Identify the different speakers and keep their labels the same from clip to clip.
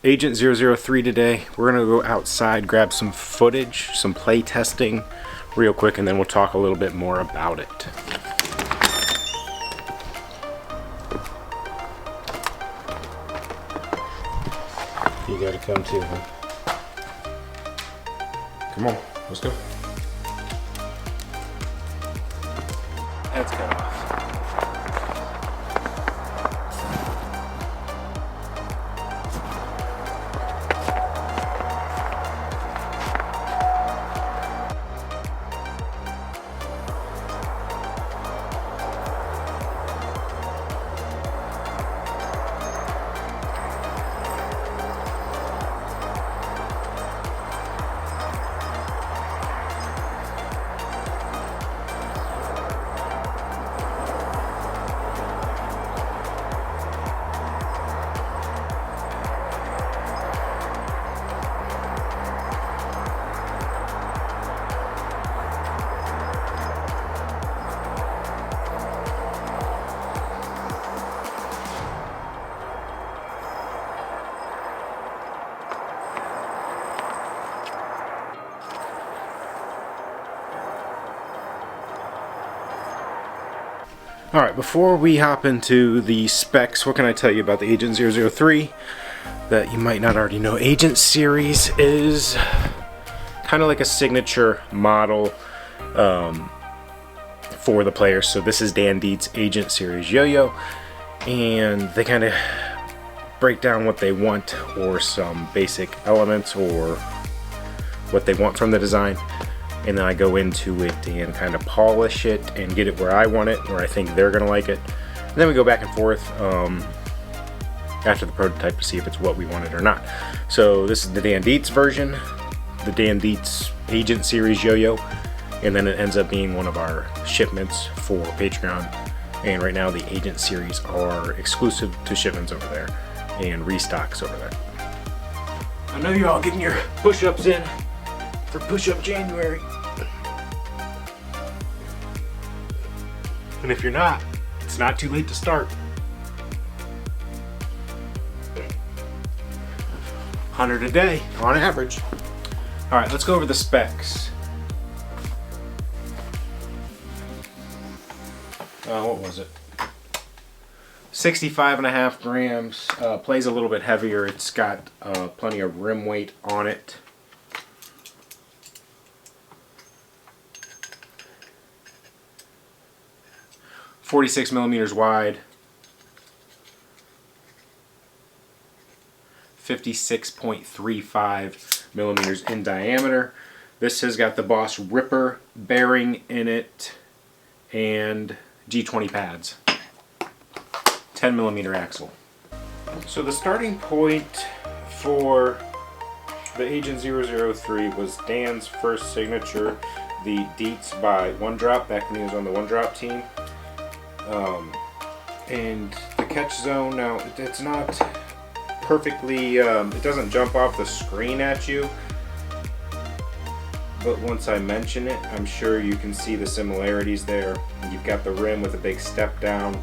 Speaker 1: Agent 003 today. We're gonna go outside, grab some footage, some play testing real quick, and then we'll talk a little bit more about it. You gotta come too, huh? Come on, let's go. That's cut off. Alright, before we hop into the specs, what can I tell you about the Agent 003 that you might not already know? Agent Series is kind of like a signature model for the players. So this is Dan Dietz' Agent Series yo-yo, and they kind of break down what they want, or some basic elements, or what they want from the design. And then I go into it and kind of polish it and get it where I want it, where I think they're gonna like it. And then we go back and forth after the prototype to see if it's what we wanted or not. So this is the Dan Dietz version, the Dan Dietz Agent Series yo-yo, and then it ends up being one of our shipments for Patreon. And right now the Agent Series are exclusive to shipments over there and restocks over there. I know you're all getting your push-ups in for Push-Up January. And if you're not, it's not too late to start. 100 a day on average. All right, let's go over the specs. What was it? 65.5 grams. Plays a little bit heavier. It's got plenty of rim weight on it. .46 millimeters wide, 56.35 millimeters in diameter. This has got the Boss Ripper bearing in it and G20 pads. 10 millimeter axle. So the starting point for the Agent 003 was Dan's first signature, the Dietz by One Drop, back when he was on the One Drop team. And the catch zone, now it's not perfectly, it doesn't jump off the screen at you, but once I mention it, I'm sure you can see the similarities there. You've got the rim with a big step down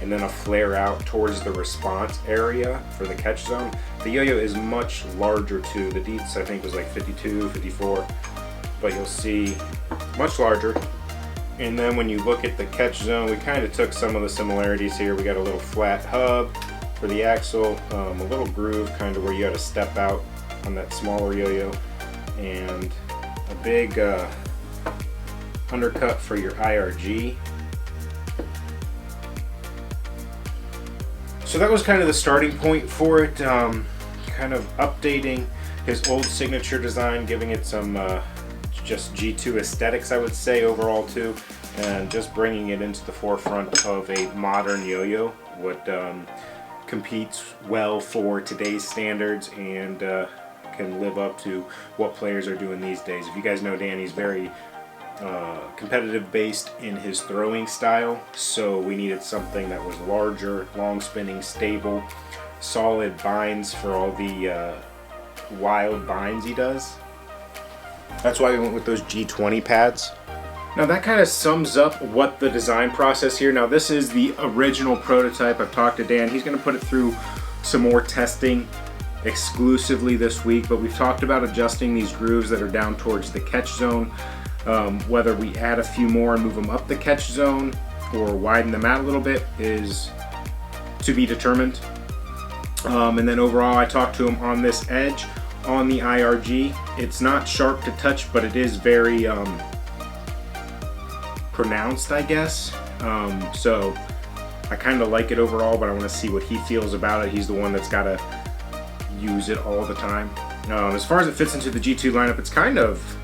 Speaker 1: and then a flare out towards the response area for the catch zone. The yo-yo is much larger too. The Dietz I think was like 52, 54, but you'll see much larger. And then when you look at the catch zone, we kind of took some of the similarities here. We got a little flat hub for the axle, a little groove kind of where you got to step out on that smaller yo-yo, and a big undercut for your IRG. So that was kind of the starting point for it, kind of updating his old signature design, giving it some just G2 aesthetics, I would say, overall too, and just bringing it into the forefront of a modern yo-yo, what competes well for today's standards and can live up to what players are doing these days. If you guys know Dan, he's very competitive based in his throwing style, so we needed something that was larger, long spinning, stable, solid binds for all the wild binds he does. That's why we went with those G20 pads. Now that kind of sums up what the design process here. Now this is the original prototype. I've talked to Dan. He's going to put it through some more testing exclusively this week, but we've talked about adjusting these grooves that are down towards the catch zone. Whether we add a few more and move them up the catch zone or widen them out a little bit is to be determined. And then overall, I talked to him on this edge on the IRG. It's not sharp to touch, but it is very pronounced, I guess. So I kind of like it overall, but I want to see what he feels about it. He's the one that's got to use it all the time. As far as it fits into the G2 lineup, it's kind of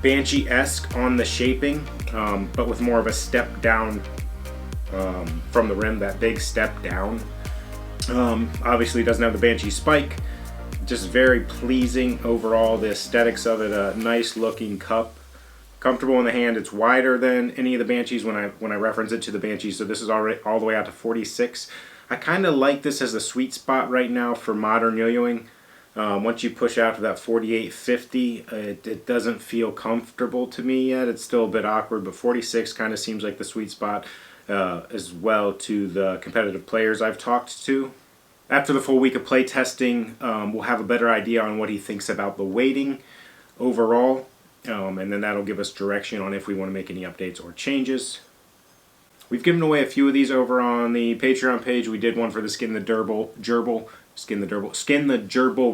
Speaker 1: Banshee-esque on the shaping, but with more of a step down from the rim, that big step down. Obviously, it doesn't have the Banshee spike. Just very pleasing overall. The aesthetics of it, a nice looking cup, comfortable in the hand. It's wider than any of the Banshees when I reference it to the Banshees. So this is already all the way out to 46. I kind of like this as the sweet spot right now for modern yo-yoing. Once you push out to that 48-50, it doesn't feel comfortable to me yet. It's still a bit awkward, but 46 kind of seems like the sweet spot as well to the competitive players I've talked to. After the full week of play testing, we'll have a better idea on what he thinks about the weighting overall, and then that'll give us direction on if we want to make any updates or changes. We've given away a few of these over on the Patreon page. We did one for the Skin the Gerbil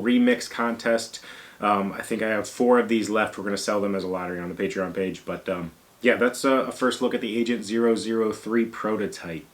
Speaker 1: remix contest. I think I have 4 of these left. We're going to sell them as a lottery on the Patreon page. But yeah, that's a first look at the Agent 003 prototype.